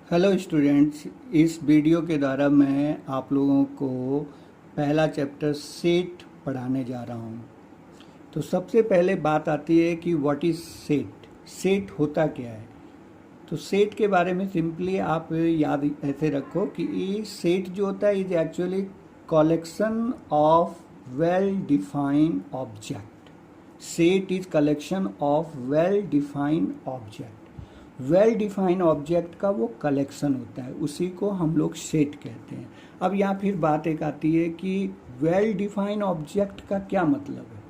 Hello students, इस video के द्वारा मैं आप लोगों को पहला चैप्टर सेट पढ़ाने जा रहा हूँ। तो सबसे पहले बात आती है कि व्हाट इज़ सेट। सेट होता क्या है। तो सेट के बारे में सिंपली आप याद ऐसे रखो कि ये सेट जो होता है is actually collection of well defined object. Set is collection of well defined object. Well defined object का वो कलेक्शन होता है, उसी को हम लोग सेट कहते हैं। अब यहाँ फिर बात एक आती है कि वेल डिफाइंड ऑब्जेक्ट का क्या मतलब है।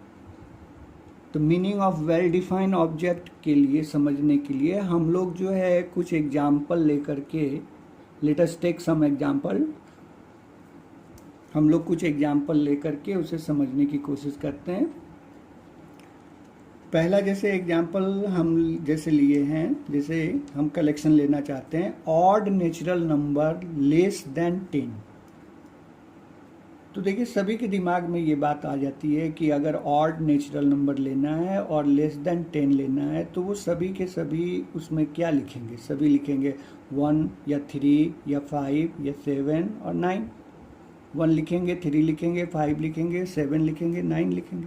तो meaning of well defined object के लिए समझने के लिए हम लोग जो है कुछ एग्जाम्पल लेकर के, let us take some example. हम लोग कुछ एग्जाम्पल लेकर के उसे समझने की कोशिश करते हैं। पहला जैसे एग्जाम्पल हम जैसे लिए हैं, जैसे हम कलेक्शन लेना चाहते हैं odd natural number less then 10। तो देखिए सभी के दिमाग में ये बात आ जाती है कि अगर ऑड नेचुरल नंबर लेना है और लेस देन 10 लेना है तो वो सभी के सभी उसमें क्या लिखेंगे। सभी लिखेंगे 1 या 3 या 5 या 7 और 9। 1 लिखेंगे, 3 लिखेंगे, 5 लिखेंगे, 7 लिखेंगे, 9 लिखेंगे।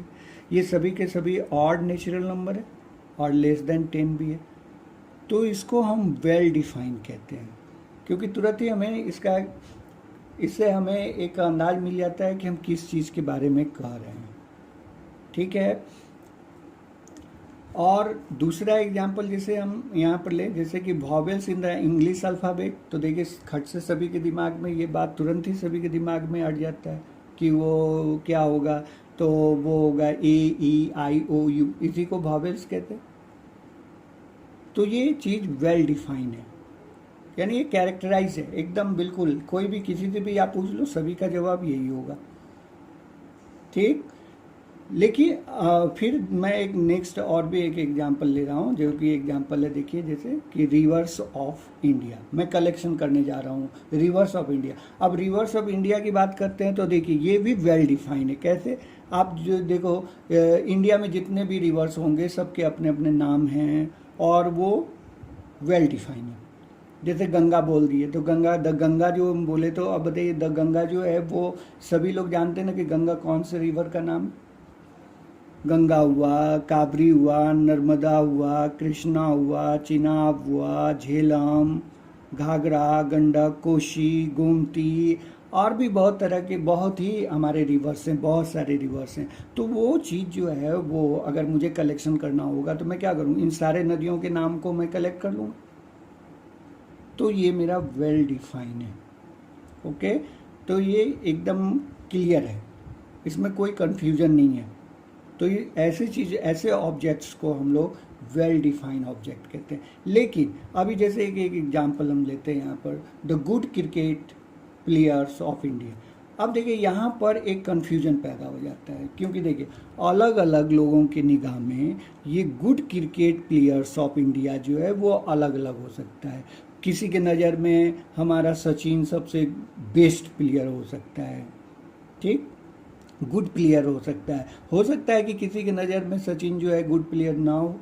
ये सभी के सभी ऑड नेचुरल नंबर है और लेस देन 10 भी है। तो इसको हम वेल डिफाइन कहते हैं, क्योंकि तुरंत ही हमें इससे हमें एक अंदाज मिल जाता है कि हम किस चीज़ के बारे में कह रहे हैं। ठीक है। और दूसरा एग्जाम्पल जैसे हम यहाँ पर ले, जैसे कि vowels in the English alphabet. तो देखिए खट से सभी के दिमाग में ये बात तुरंत ही सभी के दिमाग में अट जाता है कि वो क्या होगा। तो वो होगा A E I O U, इसी को वॉवेल्स कहते हैं। तो ये चीज़ वेल डिफाइन है, यानी ये कैरेक्टराइज है एकदम बिल्कुल। कोई भी किसी से भी आप पूछ लो, सभी का जवाब यही होगा। ठीक। लेकिन फिर मैं एक नेक्स्ट और भी एक एग्जांपल ले रहा हूँ, जो कि एग्जांपल है, देखिए जैसे कि रिवर्स ऑफ इंडिया। मैं कलेक्शन करने जा रहा हूँ रिवर्स ऑफ इंडिया। अब रिवर्स ऑफ इंडिया की बात करते हैं तो देखिए ये भी वेल डिफाइन है। कैसे? आप जो देखो इंडिया में जितने भी रिवर्स होंगे सबके अपने अपने नाम हैं और वो वेल डिफाइन है। जैसे गंगा बोल दिए तो द गंगा जो हम बोले तो अब बताइए द गंगा जो है वो सभी लोग जानते हैं ना कि गंगा कौन से रिवर का नाम है। गंगा हुआ, काबरी हुआ, नर्मदा हुआ, कृष्णा हुआ, चिनाब हुआ, झेलम, घाघरा, गंडक, कोशी, गोमती और भी बहुत तरह के बहुत ही हमारे रिवर्स हैं, बहुत सारे रिवर्स हैं। तो वो चीज़ जो है वो अगर मुझे कलेक्शन करना होगा तो मैं क्या करूँ, इन सारे नदियों के नाम को मैं कलेक्ट कर लूँ। तो ये मेरा वेल डिफाइन है। ओके। तो ये एकदम क्लियर है, इसमें कोई कन्फ्यूजन नहीं है। तो ये ऐसी चीज़, ऐसे ऑब्जेक्ट्स को हम लोग वेल डिफाइंड ऑब्जेक्ट कहते हैं। लेकिन अभी जैसे एक एग्जांपल हम लेते हैं यहाँ पर, the good cricket players of India. अब देखिए यहाँ पर एक कन्फ्यूजन पैदा हो जाता है, क्योंकि देखिए अलग अलग लोगों की निगाह में ये good cricket players of India जो है वो अलग अलग हो सकता है। किसी के नज़र में हमारा सचिन सबसे बेस्ट प्लेयर हो सकता है। ठीक, गुड प्लेयर हो सकता है कि किसी के नज़र में सचिन जो है गुड प्लेयर ना हो।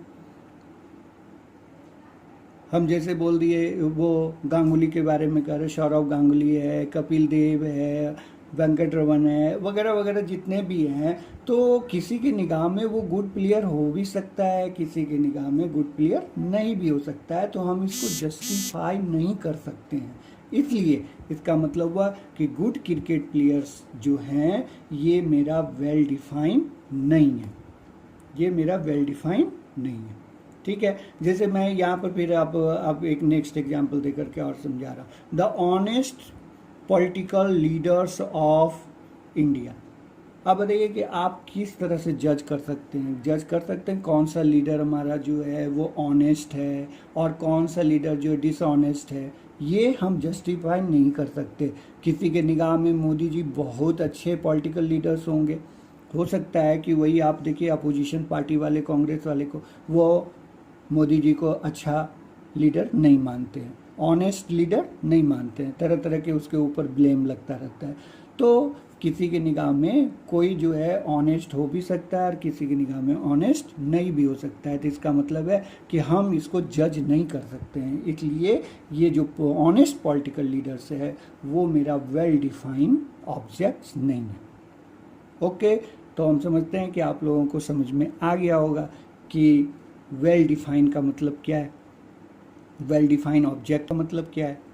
हम जैसे बोल दिए वो गांगुली के बारे में कह रहे, सौरव गांगुली है, कपिल देव है, वेंकट रमन है, वगैरह वगैरह जितने भी हैं। तो किसी की निगाह में वो गुड प्लेयर हो भी सकता है, किसी की निगाह में गुड प्लेयर नहीं भी हो सकता है। तो हम इसको जस्टिफाई नहीं कर सकते हैं। इसलिए इसका मतलब हुआ कि गुड क्रिकेट प्लेयर्स जो हैं ये मेरा वेल डिफाइन नहीं है, ये मेरा वेल डिफाइन नहीं है। ठीक है। जैसे मैं यहाँ पर फिर अब एक नेक्स्ट एग्जांपल देकर के और समझा रहा हूँ, the honest political leaders of India. अब बताइए कि आप किस तरह से जज कर सकते हैं कौन सा लीडर हमारा जो है वो ऑनेस्ट है और कौन सा लीडर जो डिसऑनेस्ट है। ये हम जस्टिफाई नहीं कर सकते। किसी के निगाह में मोदी जी बहुत अच्छे पॉलिटिकल लीडर्स होंगे, हो सकता है कि वही आप देखिए अपोजिशन पार्टी वाले, कांग्रेस वाले को वो मोदी जी को अच्छा लीडर नहीं मानते हैं, ऑनेस्ट लीडर नहीं मानते हैं, तरह तरह के उसके ऊपर ब्लेम लगता रहता है। तो किसी की निगाह में कोई जो है ऑनेस्ट हो भी सकता है और किसी की निगाह में ऑनेस्ट नहीं भी हो सकता है। तो इसका मतलब है कि हम इसको जज नहीं कर सकते हैं। इसलिए ये जो ऑनेस्ट पॉलिटिकल लीडर्स है वो मेरा वेल डिफाइंड ऑब्जेक्ट्स नहीं है। ओके, तो हम समझते हैं कि आप लोगों को समझ में आ गया होगा कि वेल डिफाइन का मतलब क्या है, वेल डिफाइन ऑब्जेक्ट का मतलब क्या है।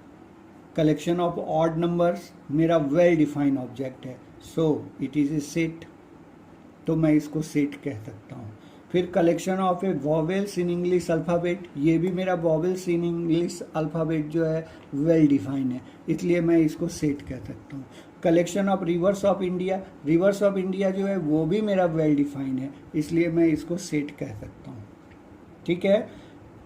कलेक्शन ऑफ ऑड नंबर्स मेरा वेल डिफाइंड ऑब्जेक्ट है, सो इट इज ए सेट, तो मैं इसको सेट कह सकता हूँ। फिर collection of A vowels in English alphabet, ये भी मेरा वॉवेल्स इन इंग्लिश अल्फ़ाबेट जो है वेल डिफाइंड है, इसलिए मैं इसको सेट कह सकता हूँ। Collection of reverse of India, reverse of India जो है वो भी मेरा वेल डिफाइंड है, इसलिए मैं इसको सेट कह सकता हूँ। ठीक है,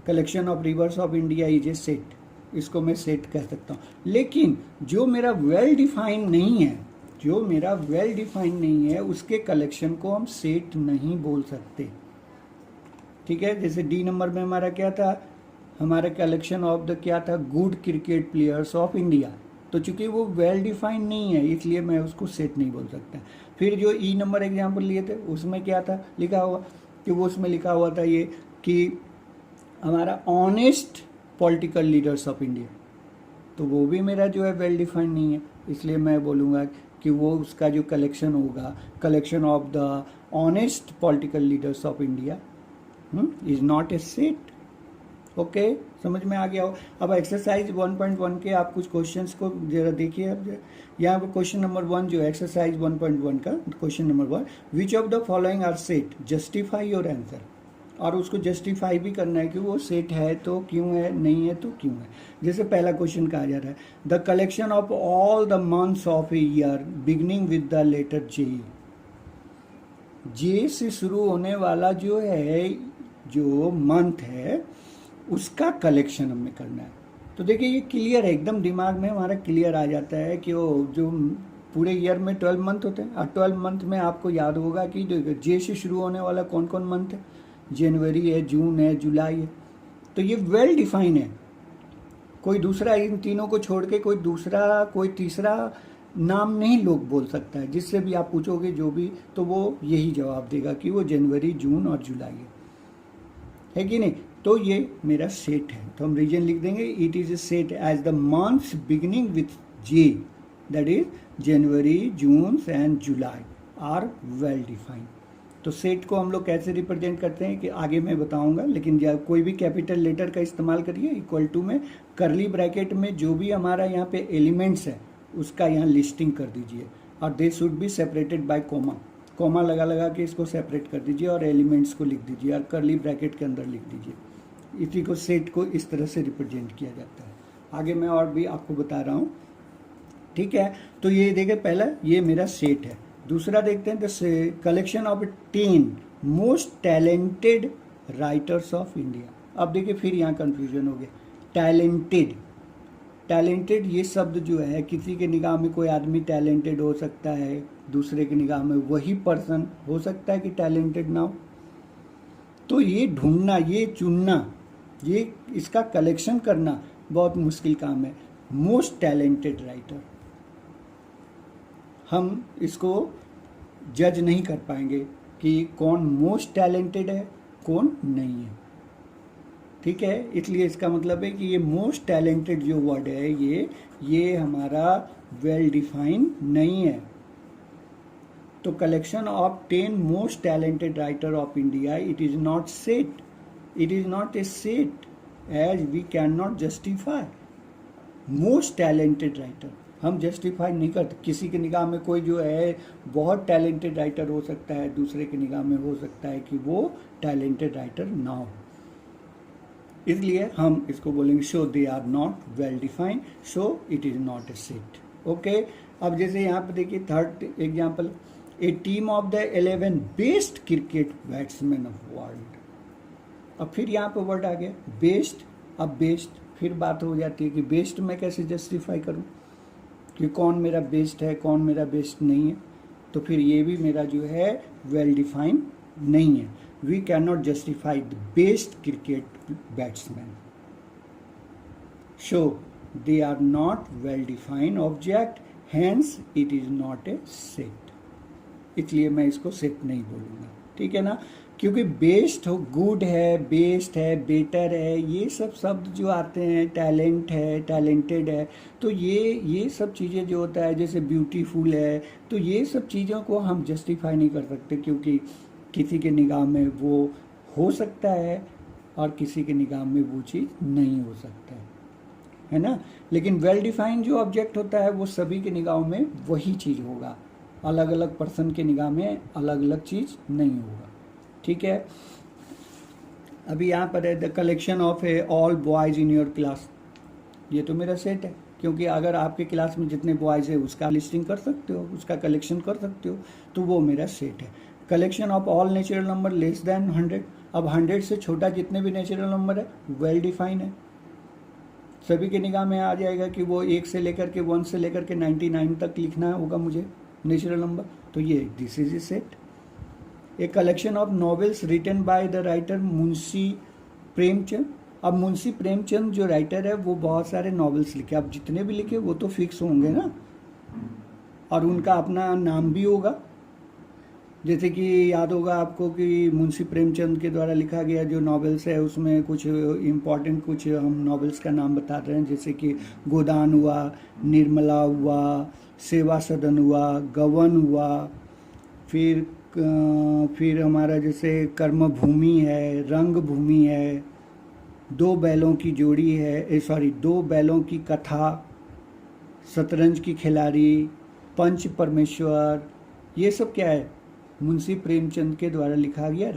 collection of reverse of India is a set, इसको मैं सेट कह सकता हूँ। लेकिन जो मेरा वेल डिफाइंड नहीं है, जो मेरा वेल डिफाइंड नहीं है उसके कलेक्शन को हम सेट नहीं बोल सकते। ठीक है, जैसे डी नंबर में हमारा क्या था, हमारा कलेक्शन ऑफ द क्या था, good cricket players of India, तो चूंकि वो वेल डिफाइंड नहीं है इसलिए मैं उसको सेट नहीं बोल सकता। फिर जो ई नंबर एग्जाम्पल लिए थे उसमें क्या था लिखा हुआ, कि वो उसमें लिखा हुआ था ये कि हमारा honest political leaders of India, तो वो भी मेरा जो है वेल डिफाइंड नहीं है, इसलिए मैं बोलूँगा कि वो उसका जो कलेक्शन होगा, collection of the honest political leaders of India is not a set. Okay, समझ में आ गया हो। अब एक्सरसाइज 1.1 के आप कुछ क्वेश्चंस को जरा देखिए। अब यहाँ पर क्वेश्चन नंबर 1 जो एक्सरसाइज 1.1 का question number 1, which of the following are set, justify your answer, और उसको जस्टिफाई भी करना है कि वो सेट है तो क्यों है, नहीं है तो क्यों है। जैसे पहला क्वेश्चन कहा जा रहा है, the collection of all the months of a year beginning with the letter J, J से शुरू होने वाला जो है, जो मंथ है उसका कलेक्शन हमें करना है। तो देखिए ये क्लियर है, एकदम दिमाग में हमारा क्लियर आ जाता है कि वो जो पूरे ईयर में 12 मंथ होते हैं, और 12 मंथ में आपको याद होगा कि जे से शुरू होने वाला कौन कौन मंथ है, जनवरी है, जून है, जुलाई है, तो ये वेल डिफाइन है। कोई दूसरा इन तीनों को छोड़ के कोई दूसरा, कोई तीसरा नाम नहीं लोग बोल सकता है, जिससे भी आप पूछोगे जो भी, तो वो यही जवाब देगा कि वो जनवरी, जून और जुलाई है कि नहीं। तो ये मेरा सेट है, तो हम रीजन लिख देंगे, it is a set as the months beginning with J, that is January, June and July are well defined. तो सेट को हम लोग कैसे रिप्रेजेंट करते हैं कि आगे मैं बताऊंगा, लेकिन जब कोई भी कैपिटल लेटर का इस्तेमाल करिए, इक्वल टू में करली ब्रैकेट में जो भी हमारा यहाँ पे एलिमेंट्स है उसका यहाँ लिस्टिंग कर दीजिए, और they should be separated by comma, comma लगा लगा के इसको सेपरेट कर दीजिए और एलिमेंट्स को लिख दीजिए और करली ब्रैकेट के अंदर लिख दीजिए। इसी को सेट को इस तरह से रिप्रेजेंट किया जाता है। आगे मैं और भी आपको बता रहा हूँ। ठीक है, तो ये देखिए पहला ये मेरा सेट है। दूसरा देखते हैं, the collection of 10 most talented writers of India. अब देखिए फिर यहाँ कंफ्यूजन हो गया, टैलेंटेड, टैलेंटेड ये शब्द जो है, किसी के निगाह में कोई आदमी टैलेंटेड हो सकता है, दूसरे की निगाह में वही पर्सन हो सकता है कि टैलेंटेड ना हो। तो ये ढूंढना, ये चुनना, ये इसका कलेक्शन करना बहुत मुश्किल काम है। मोस्ट टैलेंटेड राइटर, हम इसको जज नहीं कर पाएंगे कि कौन मोस्ट टैलेंटेड है कौन नहीं है। ठीक है, इसलिए इसका मतलब है कि ये मोस्ट टैलेंटेड जो वर्ड है ये हमारा वेल डिफाइंड नहीं है। तो collection of 10 most talented writer of India, it is not set, it is not a set as we can not justify most talented writer. हम जस्टिफाई नहीं करते, किसी की निगाह में कोई जो है बहुत टैलेंटेड राइटर हो सकता है, दूसरे की निगाह में हो सकता है कि वो टैलेंटेड राइटर ना हो, इसलिए हम इसको बोलेंगे so they are not well defined, so it is not a set. Okay, अब जैसे यहाँ पे देखिए third example, a team of the 11 best cricket batsman of world. अब फिर यहाँ पे वर्ड आ गया बेस्ट। अब बेस्ट फिर बात हो जाती है कि बेस्ट मैं कैसे जस्टिफाई करूँ कि कौन मेरा बेस्ट है कौन मेरा बेस्ट नहीं है। तो फिर ये भी मेरा जो है वेल डिफाइंड नहीं है। We can not justify the best cricket batsman, so they are not well defined object hence it is not a set, इसलिए मैं इसको सेट नहीं बोलूँगा, ठीक है ना। क्योंकि बेस्ट हो, गुड है, बेस्ट है, बेटर है, ये सब शब्द जो आते हैं, टैलेंट है, टैलेंटेड है, तो ये सब चीज़ें जो होता है, जैसे ब्यूटीफुल है, तो ये सब चीज़ों को हम जस्टिफाई नहीं कर सकते, क्योंकि किसी के निगाह में वो हो सकता है और किसी के निगाह में वो चीज़ नहीं हो सकता है ना। लेकिन वेल डिफाइंड जो ऑब्जेक्ट होता है वो सभी के निगाहों में वही चीज़ होगा, अलग अलग पर्सन के निगाह में अलग अलग चीज़ नहीं होगा, ठीक है। अभी यहाँ पर है the collection of A all boys in your class, ये तो मेरा सेट है, क्योंकि अगर आपके क्लास में जितने बॉयज़ है उसका लिस्टिंग कर सकते हो, उसका कलेक्शन कर सकते हो, तो वो मेरा सेट है। Collection of all natural number less then 100, अब 100 से छोटा जितने भी नेचुरल नंबर है वेल डिफाइन है, सभी के निगाह में आ जाएगा कि वो 1 से लेकर के 1 से लेकर के 99 तक लिखना होगा मुझे नेचुरल नंबर, तो ये this is a set. A collection of novels written by the writer Munshi Premchand, अब मुंशी प्रेमचंद जो राइटर है वो बहुत सारे नॉवेल्स लिखे, अब जितने भी लिखे वो तो फिक्स होंगे ना, और उनका अपना नाम भी होगा, जैसे कि याद होगा आपको कि मुंशी प्रेमचंद के द्वारा लिखा गया जो नॉवेल्स है उसमें कुछ इम्पॉर्टेंट कुछ हम नॉवेल्स का नाम बता रहे हैं, जैसे कि गोदान हुआ, निर्मला हुआ, सेवा सदन हुआ, गवन हुआ, फिर हमारा जैसे कर्म भूमि है, रंग भूमि है, दो बैलों की जोड़ी है, दो बैलों की कथा, शतरंज की खिलाड़ी, पंच परमेश्वर, ये सब क्या है, मुंशी प्रेमचंद के द्वारा लिखा गया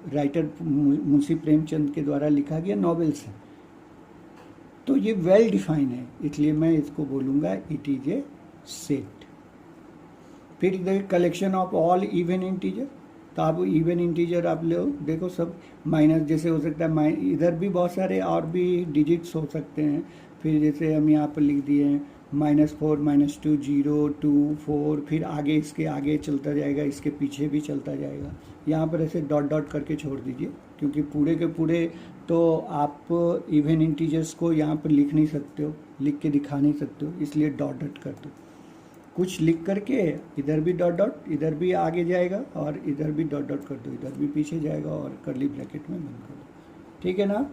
राइटर मुंशी प्रेमचंद के द्वारा लिखा गया नॉवेल्स है, तो ये वेल डिफाइन है, इसलिए मैं इसको बोलूँगा इट इज ए सेट। फिर the collection of all even integer, तो आप इवन इंटीजर आप लो, देखो सब माइनस जैसे हो सकता है, इधर भी बहुत सारे और भी डिजिट्स हो सकते हैं, फिर जैसे हम यहाँ पर लिख दिए हैं -4 -2 0 2 4, फिर आगे इसके आगे चलता जाएगा, इसके पीछे भी चलता जाएगा, यहाँ पर ऐसे डॉट डॉट करके छोड़ दीजिए, क्योंकि पूरे के पूरे तो आप इवन इंटीजर्स को यहाँ पर लिख नहीं सकते हो, लिख के दिखा नहीं सकते हो, इसलिए डॉट डॉट कर दो, कुछ लिख करके इधर भी डॉट डॉट, इधर भी आगे जाएगा और इधर भी डॉट डॉट कर दो, इधर भी पीछे जाएगा और कर्ली ब्रैकेट में बंद कर दो, ठीक है ना।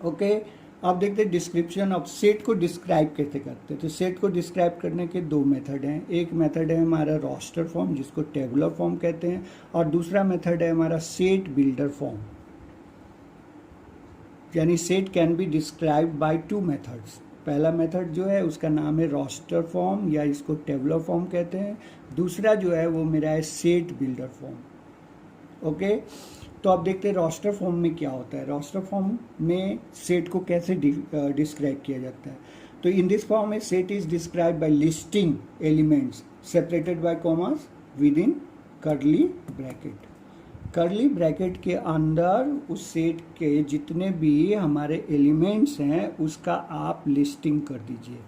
ओके, अब देखते हैं डिस्क्रिप्शन ऑफ सेट को डिस्क्राइब कैसे करते हैं। तो सेट को डिस्क्राइब करने के दो मेथड हैं, एक मेथड है हमारा रोस्टर फॉर्म जिसको टेबुलर फॉर्म कहते हैं, और दूसरा मेथड है हमारा सेट बिल्डर फॉर्म, यानी set can be describe by 2 methods. पहला मेथड जो है उसका नाम है रोस्टर फॉर्म या इसको टेबुलर फॉर्म कहते हैं, दूसरा जो है वो मेरा है सेट बिल्डर फॉर्म। ओके, तो अब देखते हैं रोस्टर फॉर्म में क्या होता है। रोस्टर फॉर्म में सेट को कैसे डिस्क्राइब किया जाता है। तो इन दिस फॉर्म में set is describe by listing elements separated by commas with in curly bracket. Curly bracket के अंदर उस सेट के जितने भी हमारे एलिमेंट्स हैं उसका आप लिस्टिंग कर दीजिए,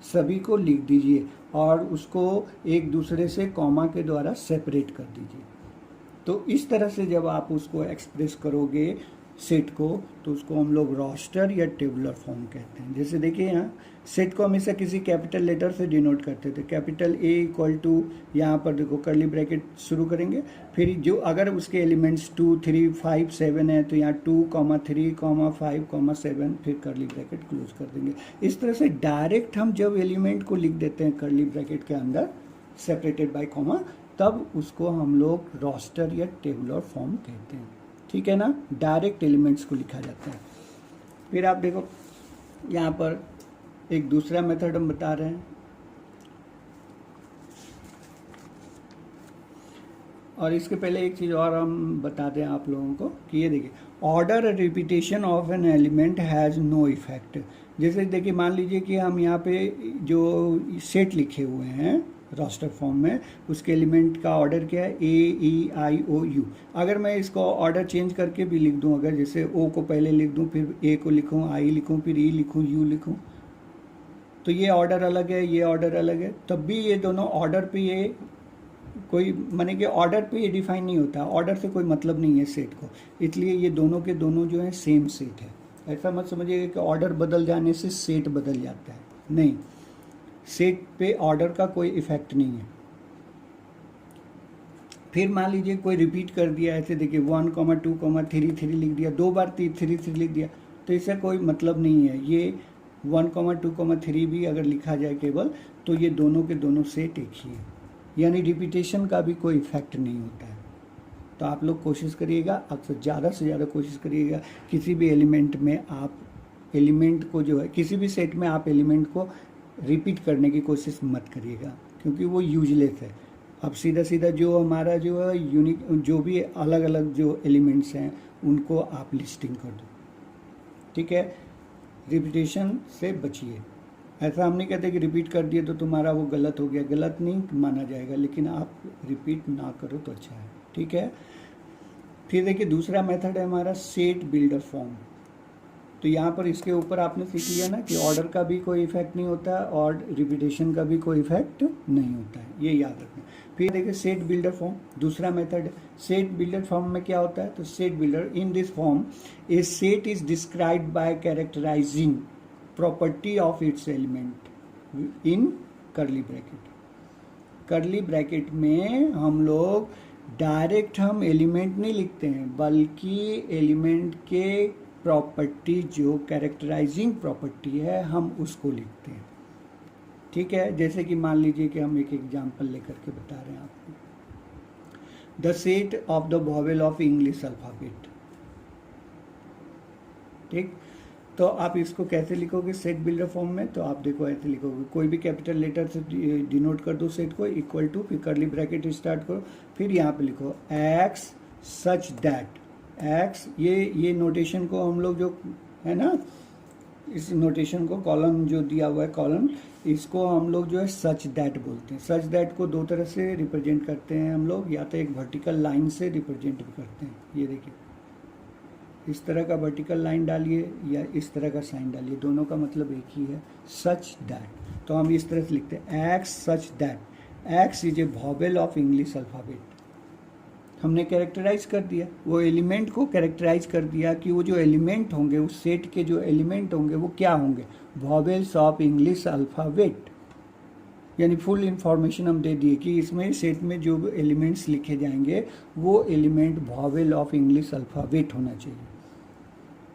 सभी को लिख दीजिए और उसको एक दूसरे से कॉमा के द्वारा सेपरेट कर दीजिए। तो इस तरह से जब आप उसको एक्सप्रेस करोगे सेट को, तो उसको हम लोग रोस्टर या टेबुलर फॉर्म कहते हैं। जैसे देखिए यहाँ सेट को हमेशा किसी कैपिटल लेटर से डिनोट करते थे, कैपिटल A इक्वल टू, यहाँ पर देखो कर्ली ब्रैकेट शुरू करेंगे, फिर जो अगर उसके एलिमेंट्स 2 3 5 7 है तो यहाँ 2 3 5 7 फिर कर्ली ब्रैकेट क्लोज कर देंगे। इस तरह से डायरेक्ट हम जब एलिमेंट को लिख देते हैं कर्ली ब्रैकेट के अंदर सेपरेटेड बाय कॉमा, तब उसको हम लोग रोस्टर या टेबुलर फॉर्म कहते हैं, ठीक है ना। डायरेक्ट एलिमेंट्स को लिखा जाता है। फिर आप देखो यहाँ पर एक दूसरा मेथड हम बता रहे हैं, और इसके पहले एक चीज़ और हम बता दें आप लोगों को कि ये देखिए order repetition of an element has no effect. जैसे देखिए मान लीजिए कि हम यहाँ पे जो सेट लिखे हुए हैं रोस्टर फॉर्म में, उसके एलिमेंट का ऑर्डर क्या है AEIOU। अगर मैं इसको ऑर्डर चेंज करके भी लिख दूं, अगर जैसे O को पहले लिख दूं, फिर A को लिखूं, I लिखूं, फिर E लिखूं, U लिखूं, तो ये ऑर्डर अलग है, ये ऑर्डर अलग है, तब भी ये दोनों ऑर्डर पे ये कोई माने कि ऑर्डर पे ये डिफाइन नहीं होता, ऑर्डर से कोई मतलब नहीं है सेट को, इसलिए ये दोनों के दोनों जो है सेम सेट है। ऐसा मत समझिएगा कि ऑर्डर बदल जाने से सेट बदल जाता है, नहीं। सेट पे ऑर्डर का कोई इफेक्ट नहीं है। फिर मान लीजिए कोई रिपीट कर दिया, ऐसे देखिए 1,2,3,3 लिख दिया, 2 बार 3,3 लिख दिया, तो इससे कोई मतलब नहीं है। ये 1,2,3 भी अगर लिखा जाए केवल, तो ये दोनों के दोनों सेट एक ही है, यानी रिपीटेशन का भी कोई इफेक्ट नहीं होता है। तो आप लोग कोशिश करिएगा, अक्सर ज़्यादा से ज़्यादा कोशिश करिएगा किसी भी एलिमेंट में आप एलिमेंट को जो है, किसी भी सेट में आप एलिमेंट को रिपीट करने की कोशिश मत करिएगा, क्योंकि वो यूजलेस है। अब सीधा सीधा जो हमारा जो है यूनिक, जो भी अलग अलग जो एलिमेंट्स हैं उनको आप लिस्टिंग कर दो, ठीक है। रिपीटेशन से बचिए। ऐसा हम नहीं कहते कि रिपीट कर दिए तो तुम्हारा वो गलत हो गया, गलत नहीं माना जाएगा, लेकिन आप रिपीट ना करो तो अच्छा है, ठीक है। फिर देखिए दूसरा मेथड है हमारा सेट बिल्डर फॉर्म। तो यहाँ पर इसके ऊपर आपने सीख लिया ना कि ऑर्डर का भी कोई इफेक्ट नहीं होता है और रिपीटेशन का भी कोई इफेक्ट नहीं होता है, ये याद रखना। फिर देखिए सेट बिल्डर फॉर्म, दूसरा मेथड है। सेट बिल्डर फॉर्म में क्या होता है, तो set builder in this form A set is described bye characterising property of its element in करली ब्रैकेट। करली ब्रैकेट में हम लोग डायरेक्ट हम एलिमेंट नहीं लिखते हैं, बल्कि एलिमेंट के प्रॉपर्टी जो कैरेक्टराइजिंग प्रॉपर्टी है हम उसको लिखते हैं, ठीक है। जैसे कि मान लीजिए कि हम एक एग्जांपल लेकर के बता रहे हैं आपको, the set of the vowel of English alphabet, ठीक। तो आप इसको कैसे लिखोगे सेट बिल्डर फॉर्म में, तो आप देखो ऐसे लिखोगे, कोई भी कैपिटल लेटर से डिनोट कर दो सेट को, इक्वल टू, फिर करली ब्रैकेट स्टार्ट करो, फिर यहाँ पे लिखो एक्स सच दैट। एक्स ये नोटेशन को हम लोग जो है ना, इस नोटेशन को कॉलम जो दिया हुआ है कॉलम, इसको हम लोग जो है सच दैट बोलते हैं। सच दैट को दो तरह से रिप्रेजेंट करते हैं हम लोग, या तो एक वर्टिकल लाइन से रिप्रेजेंट भी करते हैं, ये देखिए इस तरह का वर्टिकल लाइन डालिए या इस तरह का साइन डालिए, दोनों का मतलब एक ही है, सच दैट। तो हम इस तरह से लिखते हैं x such that x is A vowel of English alphabet. हमने कैरेक्टराइज कर दिया, वो एलिमेंट को कैरेक्टराइज कर दिया कि वो जो एलिमेंट होंगे, उस सेट के जो एलिमेंट होंगे वो क्या होंगे, वॉवेल्स ऑफ इंग्लिश अल्फाबेट। यानी फुल इंफॉर्मेशन हम दे दिए कि इसमें सेट में जो एलिमेंट्स लिखे जाएंगे वो element vowel of English alphabet होना चाहिए।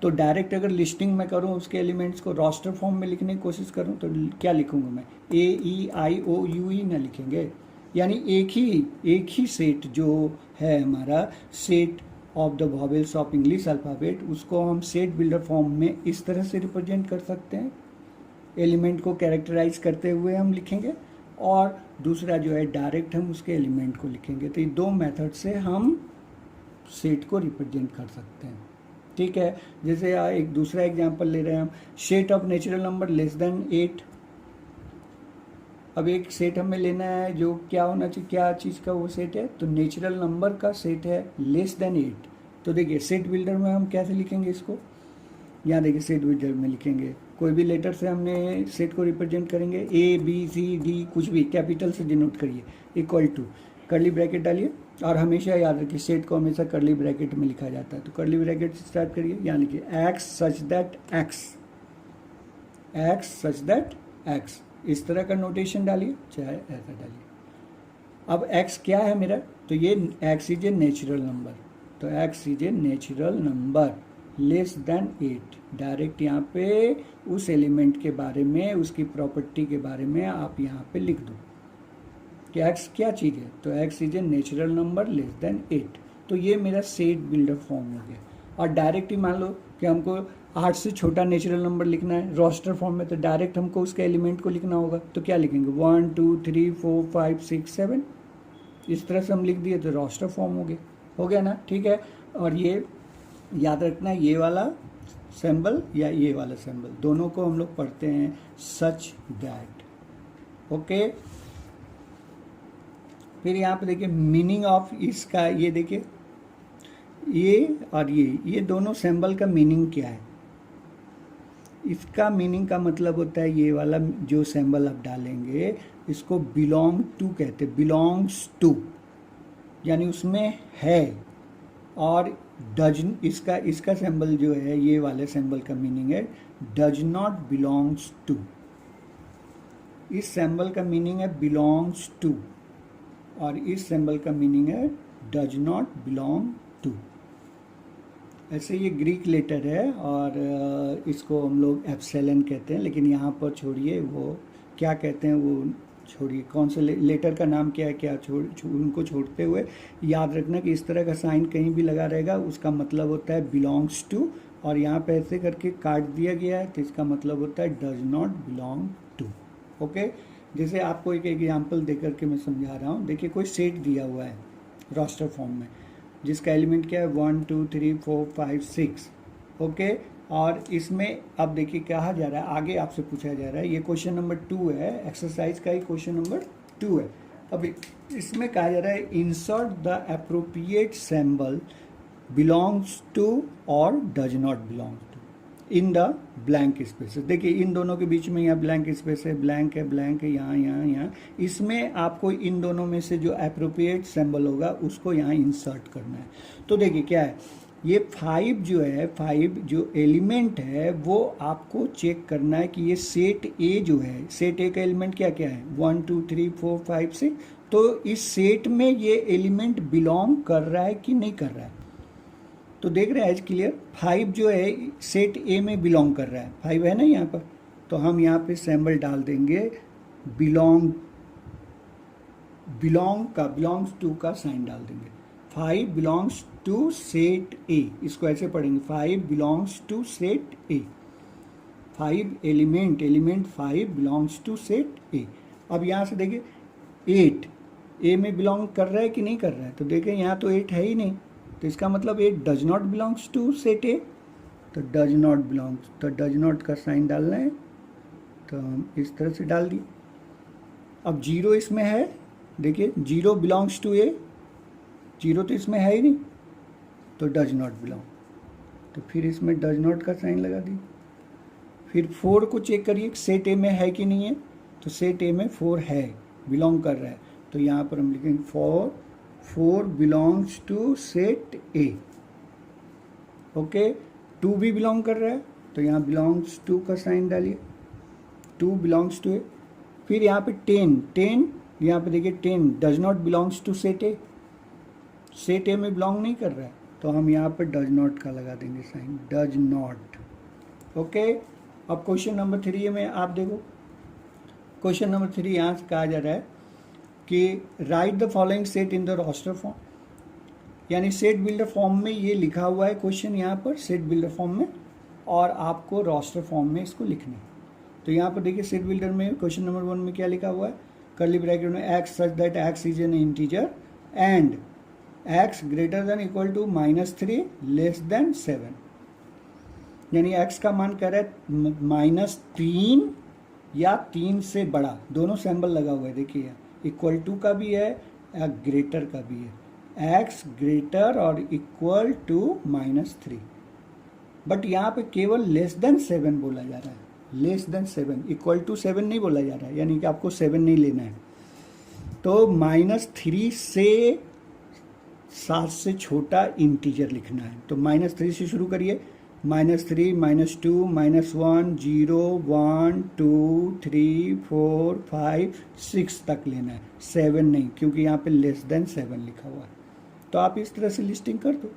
तो डायरेक्ट अगर लिस्टिंग में करूँ उसके एलिमेंट्स को रॉस्टर फॉर्म में लिखने की कोशिश करूँ तो क्या लिखूंगा मैं, AEIOU ना लिखेंगे, यानी एक ही सेट जो है हमारा set of the vowels of English alphabet, उसको हम सेट बिल्डर फॉर्म में इस तरह से रिप्रेजेंट कर सकते हैं, एलिमेंट को कैरेक्टराइज करते हुए हम लिखेंगे, और दूसरा जो है डायरेक्ट हम उसके एलिमेंट को लिखेंगे। तो ये दो मेथड से हम सेट को रिप्रेजेंट कर सकते हैं, ठीक है। जैसे एक दूसरा एग्जांपल ले रहे हैं हम, set of natural number less than 8। अब एक सेट हमें लेना है जो क्या होना चाहिए, क्या चीज़ का वो सेट है, तो नेचुरल नंबर का सेट है लेस देन 8। तो देखिए सेट बिल्डर में हम कैसे लिखेंगे इसको, यहाँ देखिए सेट बिल्डर में लिखेंगे, कोई भी लेटर से हमने सेट को रिप्रेजेंट करेंगे, ABCD कुछ भी कैपिटल से डिनोट करिए, इक्वल टू करली ब्रैकेट डालिए, और हमेशा याद रखिए सेट को हमेशा करली ब्रैकेट में लिखा जाता है। तो करली ब्रैकेट से स्टार्ट करिए, यहाँ लिखिए x such that x, x such that x, इस तरह का नोटेशन डालिए, चाहे ऐसा डालिए। अब एक्स क्या है मेरा, तो ये x is a natural number, तो x is a natural number less than 8। Direct यहाँ पे उस एलिमेंट के बारे में, उसकी प्रॉपर्टी के बारे में आप यहाँ पे लिख दो कि एक्स क्या चीज़ है, तो x is a natural number less than 8। तो ये मेरा सेट बिल्डर फॉर्म हो गया। और डायरेक्ट ही मान लो कि हमको 8 से छोटा नेचुरल नंबर लिखना है रोस्टर फॉर्म में, तो डायरेक्ट हमको उसके एलिमेंट को लिखना होगा, तो क्या लिखेंगे 1 2 3 4 5 6 7, इस तरह से हम लिख दिए तो रोस्टर फॉर्म हो गया ना, ठीक है। और ये याद रखना, ये वाला सिंबल या ये वाला सिंबल दोनों को हम लोग पढ़ते हैं सच दैट, ओके। फिर यहाँ पे देखिए मीनिंग ऑफ इसका, ये देखिए ये और ये दोनों सिंबल का मीनिंग क्या है। इसका मीनिंग का मतलब होता है, ये वाला जो सिंबल आप डालेंगे इसको बिलोंग टू कहते हैं, बिलोंग्स टू, यानी उसमें है। और डज, इसका सिंबल जो है, ये वाले सिंबल का मीनिंग है डज नॉट बिलोंग्स टू, इस सिंबल का मीनिंग है बिलोंग्स टू, और इस सिंबल का मीनिंग है डज नॉट बिलोंग टू। ऐसे ये ग्रीक लेटर है और इसको हम लोग एप्सिलॉन कहते हैं, लेकिन यहाँ पर छोड़िए वो क्या कहते हैं वो छोड़िए, कौन से लेटर का नाम क्या है क्या उनको छोड़ते हुए याद रखना कि इस तरह का साइन कहीं भी लगा रहेगा उसका मतलब होता है बिलोंग्स टू, और यहाँ पे ऐसे करके काट दिया गया है तो इसका मतलब होता है does not belong to. Okay, जैसे आपको एक एग्जाम्पल दे करके मैं समझा रहा हूँ। देखिए कोई सेट दिया हुआ है रोस्टर फॉर्म में जिसका एलिमेंट क्या है 1 2 3 4 5 6। ओके, और इसमें अब देखिए कहा जा रहा है, आगे आपसे पूछा जा रहा है, ये क्वेश्चन नंबर 2 है, एक्सरसाइज का ही क्वेश्चन नंबर 2 है। अब इसमें कहा जा रहा है insert the appropriate symbol belongs to और does not belong to in the blank spaces. देखिए इन दोनों के बीच में यहाँ ब्लैंक स्पेस है, ब्लैंक है, यहाँ यहाँ यहाँ, इसमें आपको इन दोनों में से जो अप्रोप्रिएट सिंबल होगा उसको यहाँ इंसर्ट करना है। तो देखिए क्या है, ये 5 जो है, 5 जो एलिमेंट है वो आपको चेक करना है कि ये सेट ए जो है, सेट ए का एलिमेंट क्या क्या है 1 2 3 4 5 6, तो इस सेट में ये एलिमेंट बिलोंग कर रहा है कि नहीं कर रहा है। तो देख रहे हैं एज क्लियर, 5 जो है सेट ए में बिलोंग कर रहा है, 5 है ना यहाँ पर, तो हम यहाँ पे सिंबल डाल देंगे बिलोंग, बिलोंग्स टू का साइन डाल देंगे। 5 बिलोंग्स टू सेट ए, इसको ऐसे पढ़ेंगे 5 belongs to set A, 5 element 5 belongs to set A. अब यहाँ से देखिए 8 ए में बिलोंग कर रहा है कि नहीं कर रहा है, तो देखें यहाँ तो 8 है ही नहीं, तो इसका मतलब 8 does not belongs to set A, तो डज नॉट बिलोंग्स, तो डज नॉट का साइन डालना है, तो हम इस तरह से डाल दिए। अब 0 इसमें है, देखिए 0 बिलोंग्स टू ए, 0 तो इसमें है ही नहीं, तो डज नॉट बिलोंग, तो फिर इसमें डज नॉट का साइन लगा दिए। फिर 4 को चेक करिए सेट ए में है कि नहीं है, तो सेट ए में 4 है, बिलोंग कर रहा है, तो यहाँ पर हम लिखेंगे 4 belongs to set A. Okay, 2 भी बिलोंग कर रहा है, तो यहाँ बिलोंग्स टू का साइन डालिए, 2 बिलोंग्स टू ए। फिर यहाँ पे 10 यहाँ पे देखिए 10 does not belongs to set A, set A में बिलोंग नहीं कर रहा है, तो हम यहाँ पर डज नॉट का लगा देंगे साइन, डज नॉट। ओके, अब क्वेश्चन नंबर 3 में आप देखो, क्वेश्चन नंबर 3 यहाँ से कहा जा रहा है कि write the following set in the roster form, यानी सेट बिल्डर फॉर्म में ये लिखा हुआ है क्वेश्चन यहाँ पर, सेट बिल्डर फॉर्म में, और आपको रोस्टर फॉर्म में इसको लिखना है। तो यहाँ पर देखिए सेट बिल्डर में क्वेश्चन नंबर 1 में क्या लिखा हुआ है, कर्ली ब्रैकेट में x such that x is an integer and x greater than equal to -3 less than 7, यानी एक्स का मान कह रहा है -3 या 3 से बड़ा, दोनों सिंबल लगा हुआ है, देखिए इक्वल टू का भी है या ग्रेटर का भी है, एक्स ग्रेटर और इक्वल टू -3, बट यहाँ पे केवल लेस देन 7 बोला जा रहा है, लेस देन 7, इक्वल टू 7 नहीं बोला जा रहा है, यानी कि आपको 7 नहीं लेना है। तो -3 से 7 से छोटा इंटीजर लिखना है, तो -3 से शुरू करिए, -3 -2 -1 0 1 2 3 4 5 6 तक लेना है, 7 नहीं, क्योंकि यहाँ पे लेस देन 7 लिखा हुआ है। तो आप इस तरह से लिस्टिंग कर दो,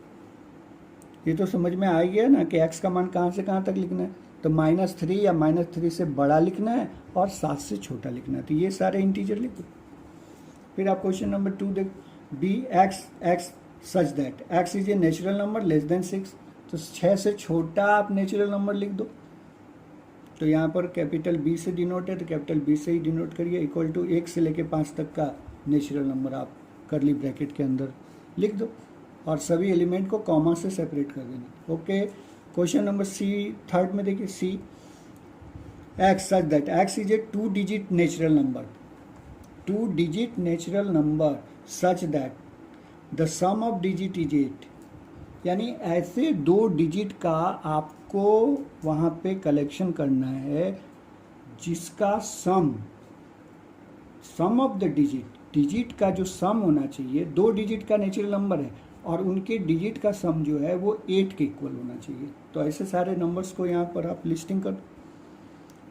ये तो समझ में आ गया ना कि x का मान कहाँ से कहाँ तक लिखना है, तो -3 या -3 से बड़ा लिखना है और 7 से छोटा लिखना है, तो ये सारे इंटीजर लिख दो। फिर आप क्वेश्चन नंबर 2 देख, B x such that x is a natural number less than 6, तो 6 से छोटा आप नेचुरल नंबर लिख दो, तो यहाँ पर कैपिटल बी से डिनोट है, तो कैपिटल बी से ही डिनोट करिए, इक्वल टू 1 से लेके 5 तक का नेचुरल नंबर आप कर्ली ब्रैकेट के अंदर लिख दो, और सभी एलिमेंट को कॉमा से सेपरेट कर देना। Okay, question number C, third में देखिए, C x such that x is a 2 digit natural number, 2 digit natural number such that the sum of digit is 8, यानी ऐसे 2 डिजिट का आपको वहाँ पे कलेक्शन करना है जिसका सम ऑफ द डिजिट का जो सम होना चाहिए, 2 डिजिट का नेचुरल नंबर है और उनके डिजिट का सम जो है वो 8 के इक्वल होना चाहिए। तो ऐसे सारे नंबर्स को यहाँ पर आप लिस्टिंग कर दो।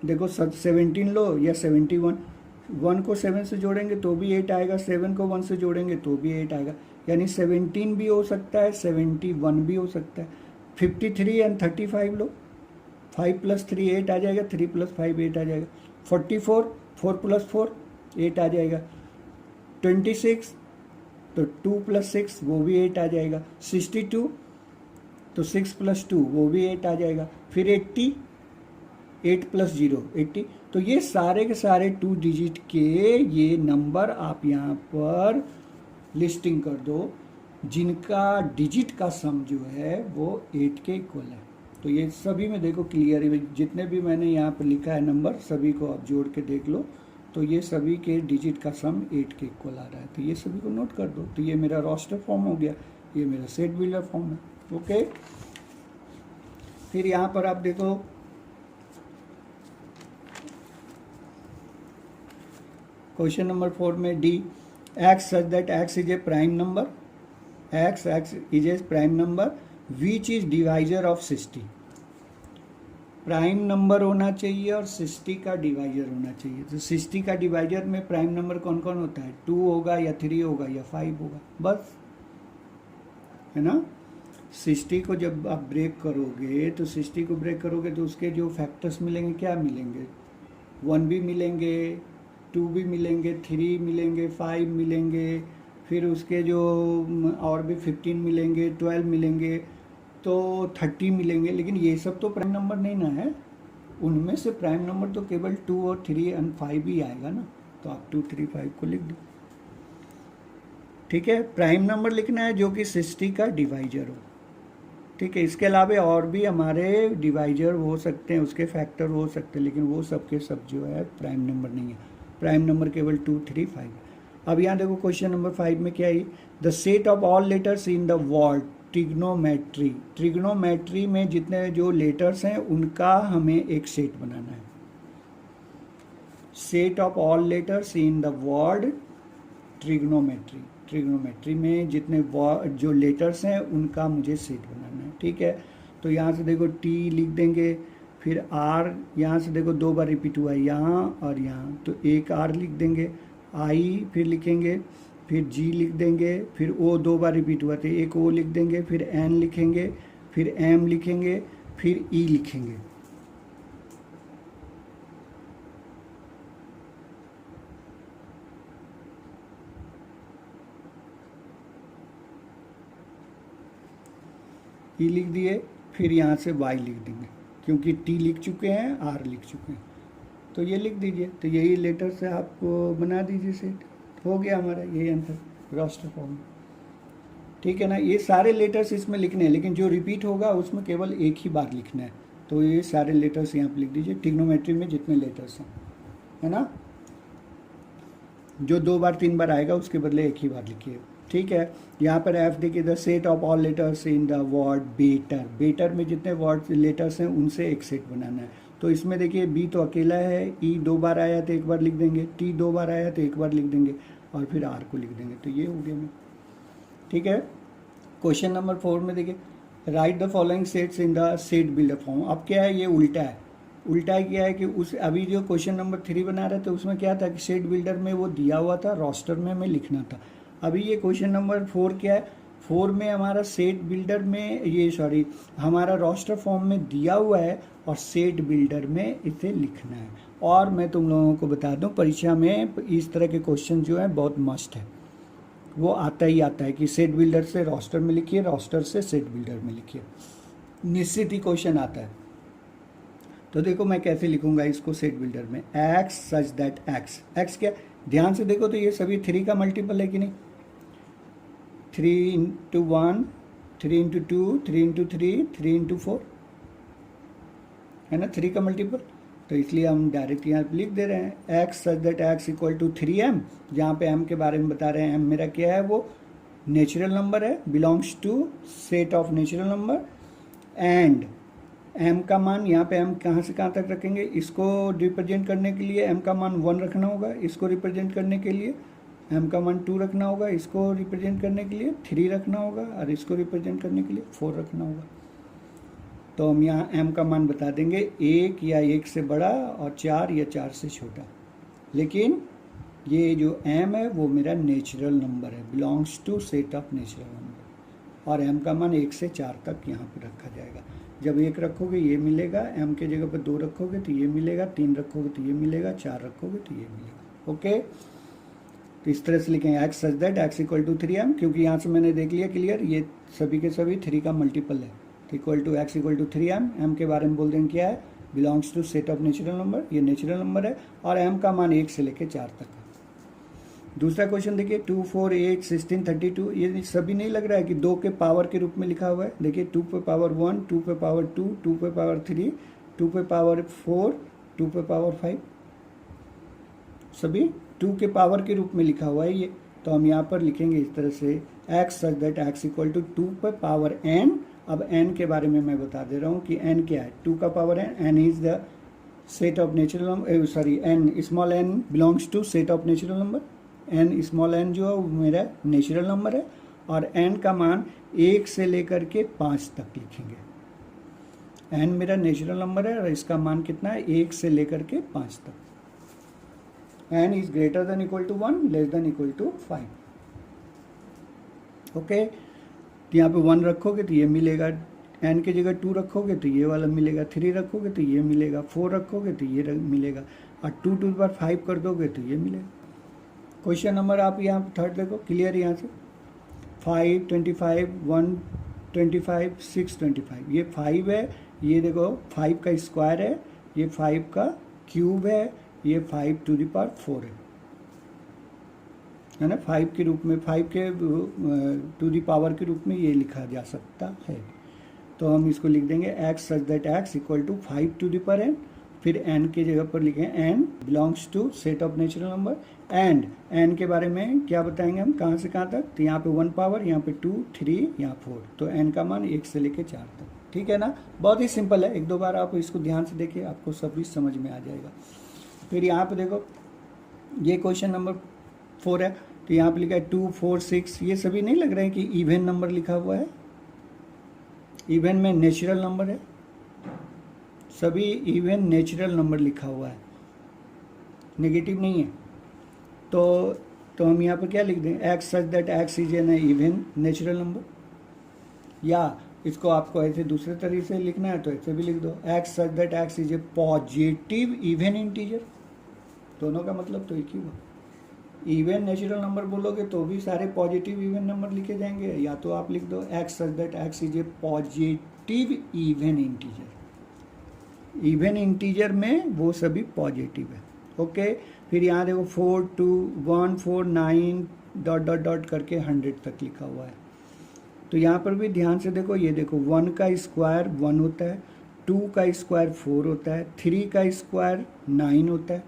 देखो 17 लो या 71, 1 को 7 से जोड़ेंगे तो भी 8 आएगा, 7 को 1 से जोड़ेंगे तो भी 8 आएगा, यानी 17 भी हो सकता है, 71 भी हो सकता है। 53 एंड 35 लो, 5 प्लस 3 8 आ जाएगा, 3 प्लस 5 8 आ जाएगा। 44 4 प्लस 4 8 आ जाएगा। 26 तो 2 प्लस 6 वो भी 8 आ जाएगा। 62 तो 6 प्लस 2 वो भी 8 आ जाएगा। फिर 80, 8 प्लस 0 80। तो ये सारे के सारे 2 डिजिट के ये नंबर आप यहाँ पर लिस्टिंग कर दो, जिनका डिजिट का सम जो है वो 8 के इक्वल है। तो ये सभी में देखो क्लियर है, जितने भी मैंने यहाँ पर लिखा है नंबर सभी को आप जोड़ के देख लो, तो ये सभी के डिजिट का सम 8 के इक्वल आ रहा है। तो ये सभी को नोट कर दो। तो ये मेरा रोस्टर फॉर्म हो गया, ये मेरा सेट बिल्डर फॉर्म है। ओके, फिर यहाँ पर आप देखो क्वेश्चन नंबर 4 में D, x such that x is A prime number, x is A prime number which is divisor of 60। Prime number होना चाहिए और 60 का डिवाइजर होना चाहिए। तो 60 का डिवाइजर में प्राइम नंबर कौन कौन होता है? 2 होगा या 3 होगा या 5 होगा, बस, है ना। 60 को जब आप ब्रेक करोगे तो 60 को ब्रेक करोगे तो उसके जो फैक्टर्स मिलेंगे क्या मिलेंगे? 1 भी मिलेंगे, 2 भी मिलेंगे, 3 मिलेंगे, 5 मिलेंगे, फिर उसके जो और भी 15 मिलेंगे, 12 मिलेंगे, तो 30 मिलेंगे। लेकिन ये सब तो प्राइम नंबर नहीं ना है, उनमें से प्राइम नंबर तो केवल 2 और 3 एंड 5 ही आएगा ना। तो आप 2 3 5 को लिख दो, ठीक है। प्राइम नंबर लिखना है जो कि 60 का डिवाइजर हो, ठीक है। इसके अलावा और भी हमारे डिवाइजर हो सकते हैं, उसके फैक्टर हो सकते हैं, लेकिन वो सब के सब जो है प्राइम नंबर नहीं है। प्राइम नंबर केवल 2 3 5। अब यहाँ देखो क्वेश्चन नंबर 5 में क्या है, the set of all letters in the word trigonometry. Trigonometry में जितने जो लेटर्स हैं उनका हमें एक सेट बनाना है। Set of all letters in the word trigonometry, trigonometry में जितने जो लेटर्स हैं उनका मुझे सेट बनाना है, ठीक है। तो यहाँ से देखो टी लिख देंगे, फिर आर यहाँ से देखो 2 बार रिपीट हुआ है यहाँ और यहाँ, तो एक आर लिख देंगे, आई फिर लिखेंगे, फिर जी लिख देंगे, फिर ओ 2 बार रिपीट हुआ था, एक ओ लिख देंगे, फिर एन लिखेंगे, फिर एम लिखेंगे, फिर ई लिखेंगे। ई लिख दिए, फिर यहाँ से वाई लिख देंगे, क्योंकि टी लिख चुके हैं, आर लिख चुके हैं, तो ये लिख दीजिए। तो यही लेटर से आप बना दीजिए सेट, हो गया हमारा यही आंसर रोस्टर फॉर्म, ठीक है ना। ये सारे लेटर्स इसमें लिखने हैं, लेकिन जो रिपीट होगा उसमें केवल एक ही बार लिखना है। तो ये सारे लेटर्स यहाँ पे लिख दीजिए, ट्रिग्नोमेट्री में जितने लेटर्स हैं, है ना। जो 2 बार 3 बार आएगा उसके बदले एक ही बार लिखिए, ठीक है। यहाँ पर एफ देखिए, the set of all letters in the word better. Better में जितने वर्ड लेटर्स हैं उनसे एक सेट बनाना है। तो इसमें देखिए बी तो अकेला है, ई 2 बार आया तो एक बार लिख देंगे, टी 2 बार आया तो एक बार लिख देंगे, और फिर आर को लिख देंगे। तो ये हो गया मैं, ठीक है। क्वेश्चन नंबर 4 में देखिए, right the following sets in the set builder form. अब क्या है, ये उल्टा है। उल्टा क्या है कि उस अभी जो क्वेश्चन नंबर 3 बना रहे थे उसमें क्या था कि सेट बिल्डर में वो दिया हुआ था, रोस्टर में हमें लिखना था। अभी ये क्वेश्चन नंबर 4 क्या है, 4 में हमारा सेट बिल्डर में ये सॉरी हमारा रोस्टर फॉर्म में दिया हुआ है और सेट बिल्डर में इसे लिखना है। और मैं तुम लोगों को बता दूं, परीक्षा में इस तरह के क्वेश्चन जो है बहुत मस्ट है, वो आता ही आता है कि सेट बिल्डर से रोस्टर में लिखिए, रोस्टर से सेट बिल्डर में लिखिए, निश्चित ही क्वेश्चन आता है। तो देखो मैं कैसे लिखूंगा इसको सेट बिल्डर में, x such that x. X क्या, ध्यान से देखो तो ये सभी 3 का मल्टीपल है कि नहीं, 3 इंटू 1, 3 इंटू 2, 3 इंटू 3, 3 इंटू 4, है ना, 3 का मल्टीपल। तो इसलिए हम डायरेक्ट यहाँ पे लिख दे रहे हैं x such that x equal to 3m। जहाँ पे m के बारे में बता रहे हैं, m मेरा क्या है, वो नेचुरल नंबर है, belongs to set of natural number. And m का मान यहाँ पे m कहाँ से कहाँ तक रखेंगे, इसको रिप्रेजेंट करने के लिए m का मान 1 रखना होगा, इसको रिप्रेजेंट करने के लिए m का मान 2 रखना होगा, इसको रिप्रेजेंट करने के लिए 3 रखना होगा, और इसको रिप्रेजेंट करने के लिए 4 रखना होगा। तो हम यहाँ m का मान बता देंगे 1 या 1 से बड़ा और 4 या 4 से छोटा। लेकिन ये जो m है वो मेरा नेचुरल नंबर है, belongs to set of natural number, और m का मान 1 से 4 तक यहाँ पे रखा जाएगा। जब 1 रखोगे ये मिलेगा, m के जगह पर 2 रखोगे तो ये मिलेगा, 3 रखोगे तो ये मिलेगा, 4 रखोगे तो ये मिलेगा। ओके, तो इस तरह से लिखेंगे x such that x equal to 3m, क्योंकि यहाँ से मैंने देख लिया क्लियर, ये सभी के सभी 3 का मल्टीपल है, तो equal to x equal to 3m। m के बारे में बोल देंगे क्या है, belongs to set of natural number, ये नेचुरल नंबर है, और m का मान 1 से लेकर 4 तक है। दूसरा क्वेश्चन देखिए, 2, 4, 8, 16, 32, ये सभी नहीं लग रहा है कि 2 के पावर के रूप में लिखा हुआ है। देखिए 2 पे पावर 1, 2 पे पावर 2, 2 पे पावर 3, 2 पे पावर 4, 2 पे पावर 5, सभी 2 के पावर के रूप में लिखा हुआ है ये। तो हम यहाँ पर लिखेंगे इस तरह से x such that x equal to 2 पे पावर n। अब n के बारे में मैं बता दे रहा हूँ कि n क्या है, 2 का power n is the set of natural number, sorry n small n belongs to set of natural number, n small n जो है मेरा नेचुरल नंबर है, और n का मान 1 से लेकर के 5 तक लिखेंगे। n मेरा नेचुरल नंबर है और इसका मान कितना है, 1 से लेकर के 5 तक। n is greater than equal to 1, less than equal to 5। Okay, तो यहाँ पे 1 रखोगे तो ये मिलेगा, n की जगह 2 रखोगे तो ये वाला मिलेगा, 3 रखोगे तो ये मिलेगा, 4 रखोगे तो ये मिलेगा, और 2 टू द पावर 5 कर दोगे तो ये मिलेगा। क्वेश्चन नंबर आप यहाँ थर्ड देखो, क्लियर यहाँ से 5, 25, 1, 25, 6, 25, ये 5 है, ये देखो 5 का स्क्वायर है, ये 5 का क्यूब है, ये 5 टू द पावर 4 है ना, 5 के रूप में, 5 के टू द पावर के रूप में ये लिखा जा सकता है। तो हम इसको लिख देंगे x such that x equal to 5 to the power n, फिर n की जगह पर लिखें n belongs to set of natural number, and n के बारे में क्या बताएंगे हम, कहाँ से कहाँ तक, तो यहाँ पे 1 पावर, यहाँ पे 2, 3, यहाँ 4, तो n का मान 1 से लेके 4 तक। ठीक है ना, बहुत ही सिंपल है, 1-2 बार आप इसको ध्यान से देखिए, आपको सभी समझ में आ जाएगा। फिर यहाँ पे देखो, ये क्वेश्चन नंबर 4 है, तो यहाँ पे लिखा है 2, 4, 6, ये सभी नहीं लग रहे हैं कि इवन नंबर लिखा हुआ है, इवन में नेचुरल नंबर है, सभी इवन नेचुरल नंबर लिखा हुआ है, नेगेटिव नहीं है। तो हम यहाँ पर क्या लिख दें, x such that x is an even natural number, या इसको आपको ऐसे दूसरे तरीके से लिखना है तो ऐसे भी लिख दो, x such that x is a positive even integer. दोनों का मतलब तो एक ही हुआ, इवन नेचुरल नंबर बोलोगे तो भी सारे पॉजिटिव इवन नंबर लिखे जाएंगे, या तो आप लिख दो x such that x is a positive even integer, even integer में वो सभी पॉजिटिव है। ओके, फिर यहाँ देखो 4, 2, 1, 4, 9 डॉट डॉट डॉट करके 100 तक लिखा हुआ है। तो यहाँ पर भी ध्यान से देखो, ये देखो 1 का स्क्वायर 1 होता है, 2 का स्क्वायर 4 होता है, 3 का स्क्वायर 9 होता है,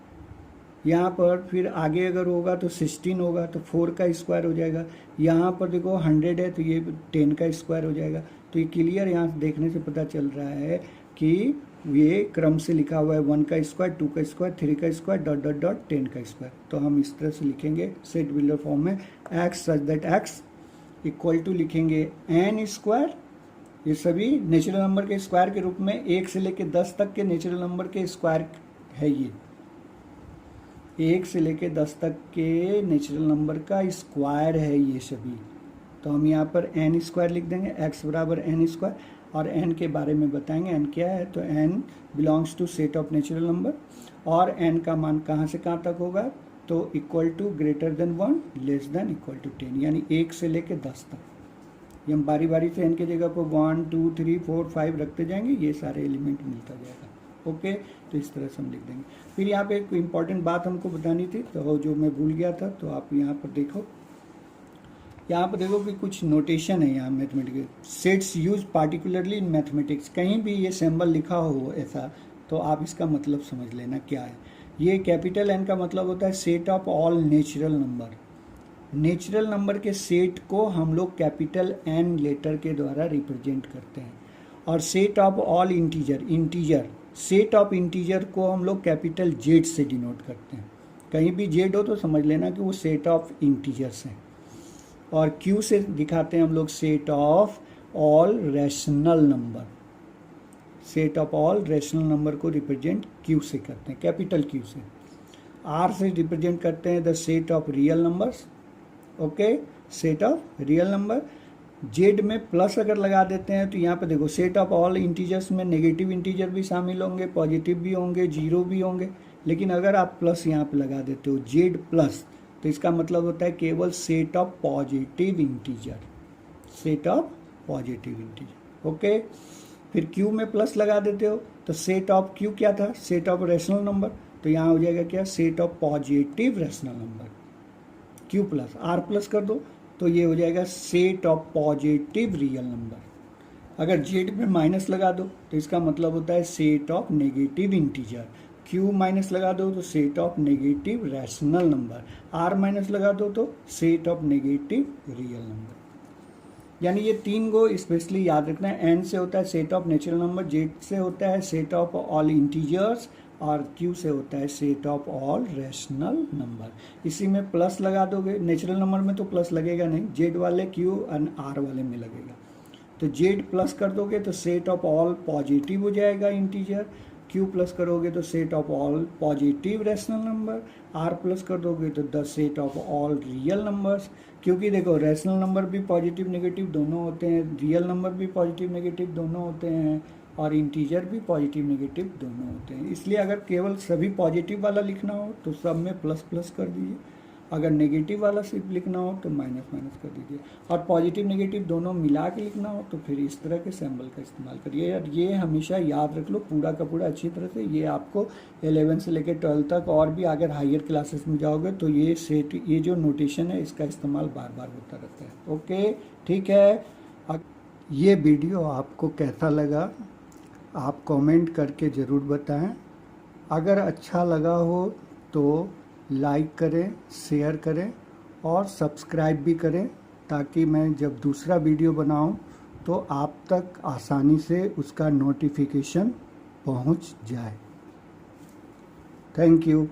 यहाँ पर फिर आगे अगर होगा तो 16 होगा, तो 4 का स्क्वायर हो जाएगा, यहाँ पर देखो 100 है तो ये 10 का स्क्वायर हो जाएगा। तो ये क्लियर यहाँ देखने से पता चल रहा है कि ये क्रम से लिखा हुआ है, 1 का स्क्वायर, 2 का स्क्वायर, 3 का स्क्वायर, डॉट डॉट डॉट 10 का स्क्वायर। तो हम इस तरह से लिखेंगे सेट बिल्डर फॉर्म में, x such that x equal to लिखेंगे n स्क्वायर, ये सभी नेचुरल नंबर के स्क्वायर के रूप में 1 से लेके 10 तक के नेचुरल नंबर के स्क्वायर है, ये 1 से लेके 10 तक के नेचुरल नंबर का स्क्वायर है ये सभी। तो हम यहाँ पर n स्क्वायर लिख देंगे, x बराबर n स्क्वायर, और n के बारे में बताएंगे n क्या है, तो n belongs to set of natural number, और n का मान कहाँ से कहाँ तक होगा, तो equal to greater than 1 less than equal to 10, यानी 1 से लेके 10 तक। ये हम बारी बारी से n के जगह पर 1, 2, 3, 4, 5 रखते जाएंगे, ये सारे एलिमेंट मिलता जाएगा। ओके, तो इस तरह से हम लिख देंगे। फिर यहाँ पे एक इम्पॉर्टेंट बात हमको बतानी थी, तो जो मैं भूल गया था, तो आप यहाँ पर देखो, यहाँ पर देखो कि कुछ नोटेशन है यहाँ mathematics, sets use particularly in mathematics, कहीं भी ये सिंबल लिखा हो ऐसा तो आप इसका मतलब समझ लेना क्या है। ये कैपिटल N का मतलब होता है set of all natural number, natural number के सेट को हम लोग कैपिटल N लेटर के द्वारा रिप्रेजेंट करते हैं, और set of all integer, integer set of integer को हम लोग कैपिटल Z से डिनोट करते हैं। कहीं भी Z हो तो समझ लेना कि वो सेट ऑफ इंटीजर्स हैं, और Q से दिखाते हैं हम लोग set of all rational number, set of all rational number को रिप्रेजेंट क्यू से करते हैं, कैपिटल क्यू से। आर से रिप्रेजेंट करते हैं the set of real numbers, okay, set of real number. Z में प्लस अगर लगा देते हैं तो यहाँ पे देखो सेट ऑफ ऑल इंटीजर्स में नेगेटिव इंटीजर भी शामिल होंगे, पॉजिटिव भी होंगे, जीरो भी होंगे, लेकिन अगर आप प्लस यहाँ पे लगा देते हो जेड प्लस, तो इसका मतलब होता है केवल set of positive integer, set of positive integer, okay. फिर क्यू में प्लस लगा देते हो तो सेट ऑफ क्यू क्या था, सेट ऑफ रैशनल नंबर, तो यहाँ हो जाएगा क्या, set of positive rational number, Q plus. R plus कर दो तो ये हो जाएगा set of positive real number. अगर जेड में माइनस लगा दो तो इसका मतलब होता है set of negative integer. Q minus लगा दो तो set of negative rational number. R minus लगा दो तो set of negative real number. यानी ये तीन को स्पेशली याद रखना है। एन से होता है set of natural number, Z से होता है सेट ऑफ ऑल इंटीजर्स, और क्यू से होता है set of all rational number. इसी में प्लस लगा दोगे, नेचुरल नंबर में तो प्लस लगेगा नहीं, जेड वाले क्यू और आर वाले में लगेगा। तो जेड प्लस कर दोगे तो सेट ऑफ ऑल पॉजिटिव हो जाएगा इंटीजर, क्यू प्लस करोगे तो set of all positive rational number, R plus कर दोगे तो the set of all real numbers. क्योंकि देखो रैशनल नंबर भी पॉजिटिव नेगेटिव दोनों होते हैं, रियल नंबर भी पॉजिटिव नेगेटिव दोनों होते हैं, और इंटीजर भी पॉजिटिव नेगेटिव दोनों होते हैं। इसलिए अगर केवल सभी पॉजिटिव वाला लिखना हो तो सब में प्लस प्लस कर दीजिए, अगर नेगेटिव वाला सिर्फ लिखना हो तो माइनस माइनस कर दीजिए, और पॉजिटिव नेगेटिव दोनों मिला के लिखना हो तो फिर इस तरह के सिंबल का इस्तेमाल करिए। यार ये हमेशा याद रख लो पूरा का पूरा अच्छी तरह से। ये आपको 11 से लेकर 12 तक और भी अगर हायर क्लासेस में जाओगे तो ये सेट, ये जो नोटेशन है इसका इस्तेमाल बार बार होता रहता है, ओके, ठीक है। ये वीडियो आपको कैसा लगा आप कमेंट करके ज़रूर बताएं। अगर अच्छा लगा हो तो लाइक करें, शेयर करें और सब्सक्राइब भी करें, ताकि मैं जब दूसरा वीडियो बनाऊं तो आप तक आसानी से उसका नोटिफिकेशन पहुंच जाए। Thank you.